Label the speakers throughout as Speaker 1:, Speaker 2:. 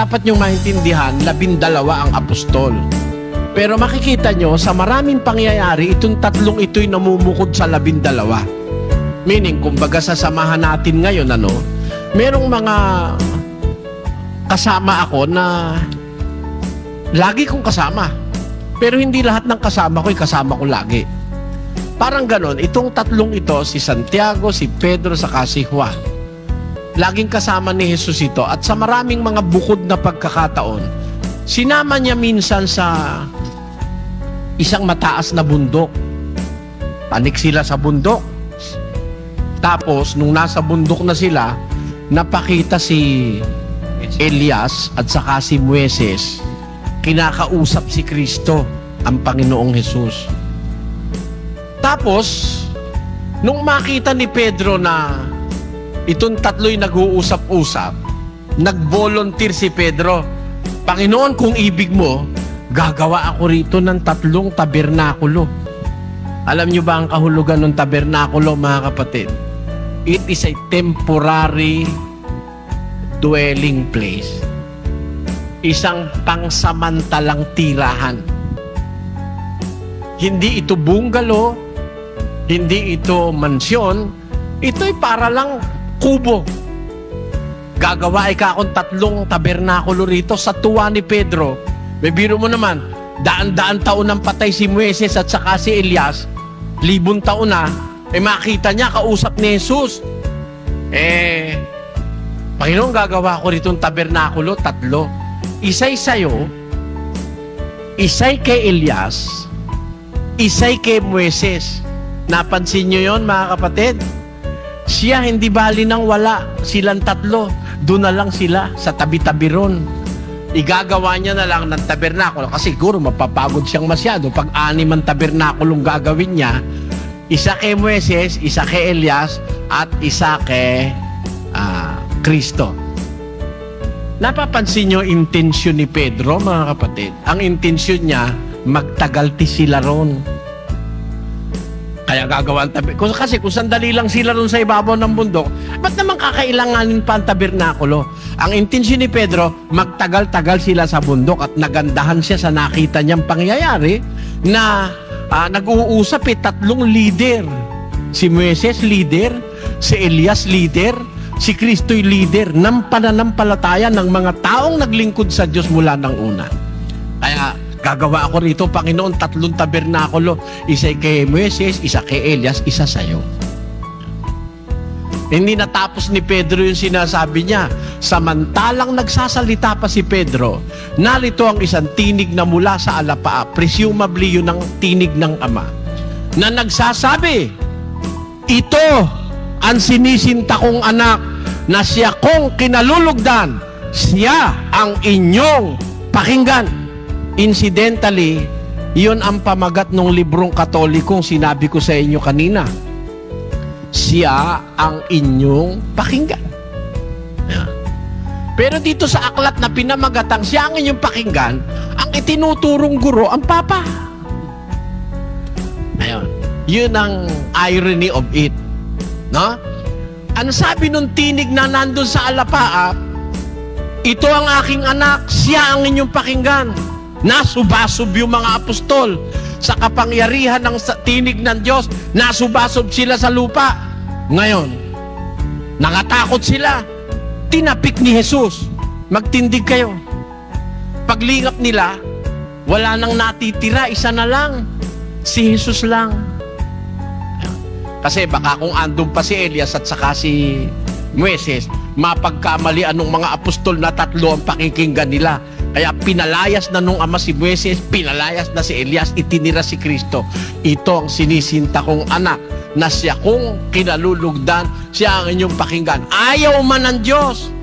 Speaker 1: Dapat nyo maintindihan, 12 ang apostol. Pero makikita nyo, sa maraming pangyayari, itong tatlong ito'y namumukod sa 12. Meaning, kumbaga sasamahan natin ngayon, merong mga kasama ako na lagi kong kasama. Pero hindi lahat ng kasama ko'y kasama ko lagi. Parang ganon, itong tatlong ito, si Santiago, si Pedro, saka si Juan, laging kasama ni Jesus ito. At sa maraming mga bukod na pagkakataon, sinama niya minsan sa isang mataas na bundok. Panik sila sa bundok. Tapos, nung nasa bundok na sila, napakita si Elias at saka si Moises. Kinakausap si Kristo, ang Panginoong Jesus. Tapos, nung makita ni Pedro na itong tatlo'y nag-uusap-usap, nag-volunteer si Pedro, Panginoon, kung ibig mo, gagawa ako rito ng 3 tabernakulo. Alam niyo ba ang kahulugan ng tabernakulo, mga kapatid? It is a temporary dwelling place. Isang pangsamantalang tirahan. Hindi ito bungalow, hindi ito mansyon, ito'y para lang kubo. Gagawa ka akong 3 tabernakulo rito sa tuwa ni Pedro. May biro mo naman, daan-daan taon nang patay si Moises at saka si Elias, 1,000 taon na, makita niya, kausap ni Jesus. Panginoon, gagawa ko rito ng tabernakulo, 3. Isa'y sa'yo, isa'y kay Elias, isa'y kay Moises. Napansin nyo yon, mga kapatid? Siya hindi bali nang wala, silang 3. Doon na lang sila sa tabi-tabi ron. Igagawa niya na lang ng tabernakulo kasi siguro mapapagod siyang masyado pag 6 ang tabernakulong gagawin niya. Isa kay Moises, isa kay Elias, at isa kay Kristo. Napapansin niyo intensyon ni Pedro, mga kapatid? Ang intensyon niya, magtagalti sila ron. Kaya gagawa ang tabernakulo. Kasi kung sandali lang sila ron sa ibabaw ng bundok, ba't naman kakailanganin pa ang tabernakulo? Ang intensyon ni Pedro, magtagal-tagal sila sa bundok at nagandahan siya sa nakita niyang pangyayari na nag-uusap 3 leader. Si Moises leader, si Elias leader, si Kristo'y leader ng pananampalataya ng mga taong naglingkod sa Diyos mula ng una. Kaya gagawa ako rito, Panginoon, 3 tabernakulo. Isa kay Moises, isa kay Elias, isa sa'yo. Hindi natapos ni Pedro yung sinasabi niya. Samantalang nagsasalita pa si Pedro, narito ang isang tinig na mula sa alapaa. Presumably yun ang tinig ng Ama. Na nagsasabi, ito ang sinisinta kong anak na siya kong kinalulugdan. Siya ang inyong pakinggan. Incidentally, yun ang pamagat ng librong Katolikong sinabi ko sa inyo kanina. Siya ang inyong pakinggan. Yeah. Pero dito sa aklat na pinamagatang siya ang inyong pakinggan, ang itinuturong guro, ang Papa. Ayun. Yun ang irony of it. No? Ano sabi nung tinig na nandun sa alapaa? Ito ang aking anak, siya ang inyong pakinggan. Nasubasob yung mga apostol sa kapangyarihan ng tinig ng Diyos. Nasubasob sila sa lupa. Ngayon, nakatakot sila. Tinapik ni Jesus. Magtindig kayo. Paglingap nila, wala nang natitira, isa na lang. Si Jesus lang. Kasi baka kung andun pa si Elias at saka si Moises, mapagkamalian ng mga apostol na 3 ang pakikinggan nila. Kaya pinalayas na nung Ama si Moises, pinalayas na si Elias, itinira si Kristo. Ito ang sinisinta kong anak na siya kong kinalulugdan, siya ang inyong pakinggan. Ayaw man ng Diyos.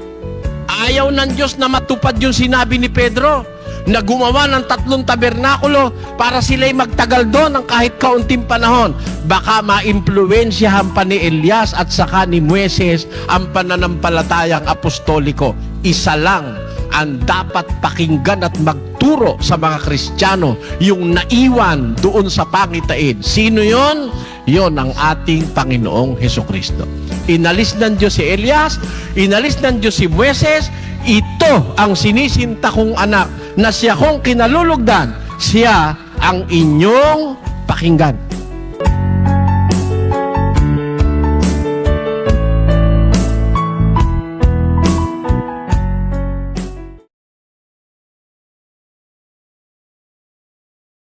Speaker 1: Ayaw ng Diyos na matupad yung sinabi ni Pedro na gumawa ng 3 tabernakulo para sila'y magtagal doon ng kahit kaunting panahon. Baka ma-impluwensyahan pa ni Elias at saka ni Moises ang pananampalatayang apostoliko. Isa lang ang dapat pakinggan at magturo sa mga Kristiyano, yung naiwan doon sa pangitain. Sino yon? Yon ang ating Panginoong Hesukristo. Inalis ng Diyos si Elias, inalis ng Diyos si Moises, ito ang sinisinta kong anak na siya kong kinalulugdan, siya ang inyong pakinggan.